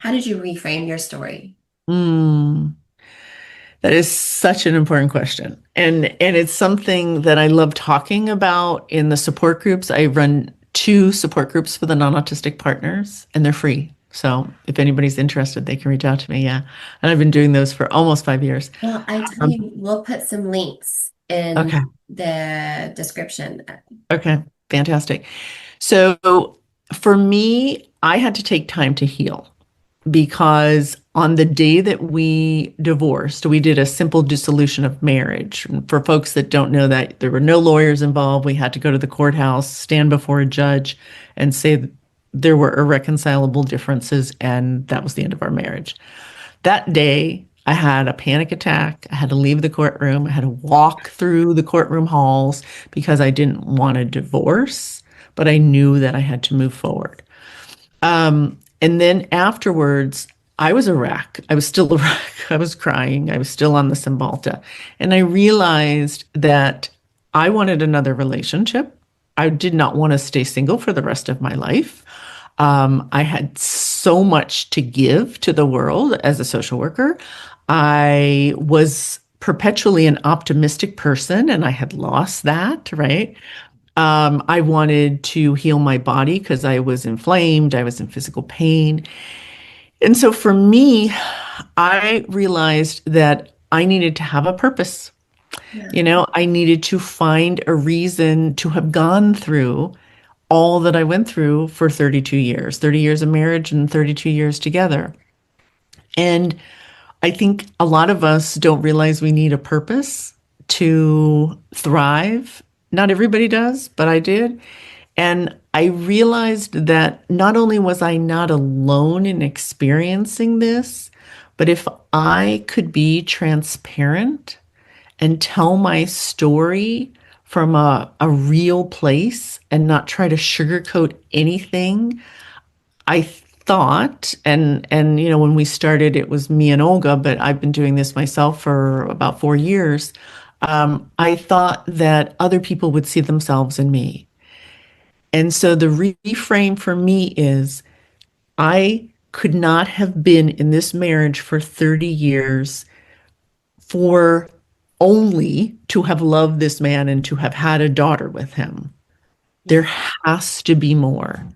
how did you reframe your story? Mm, that is such an important question. And it's something that I love talking about in the support groups. I run two support groups for the non-autistic partners, and they're free. So if anybody's interested, they can reach out to me. Yeah. And I've been doing those for almost 5 years. Well, I tell Um, you, we'll put some links in okay. the description. Okay. Fantastic. So for me, I had to take time to heal, because on the day that we divorced, we did a simple dissolution of marriage. And for folks that don't know that, there were no lawyers involved. We had to go to the courthouse, stand before a judge, and say that there were irreconcilable differences, and that was the end of our marriage. That day, I had a panic attack. I had to leave the courtroom. I had to walk through the courtroom halls because I didn't want a divorce, but I knew that I had to move forward. And then afterwards, I was a wreck. I was still a wreck. I was crying. I was still on the Cymbalta. And I realized that I wanted another relationship. I did not want to stay single for the rest of my life. I had so much to give to the world as a social worker. I was perpetually an optimistic person, and I had lost that, right? I wanted to heal my body because I was inflamed, I was in physical pain. And so for me, I realized that I needed to have a purpose. Yeah. I needed to find a reason to have gone through all that I went through for 32 years, 30 years of marriage and 32 years together. And I think a lot of us don't realize we need a purpose to thrive. Not everybody does, but I did. And I realized that not only was I not alone in experiencing this, but if I could be transparent and tell my story from a real place and not try to sugarcoat anything, I thought, and when we started, it was me and Olga, but I've been doing this myself for about 4 years. I thought that other people would see themselves in me. And so the reframe for me is I could not have been in this marriage for 30 years for only to have loved this man and to have had a daughter with him. Yeah. There has to be more.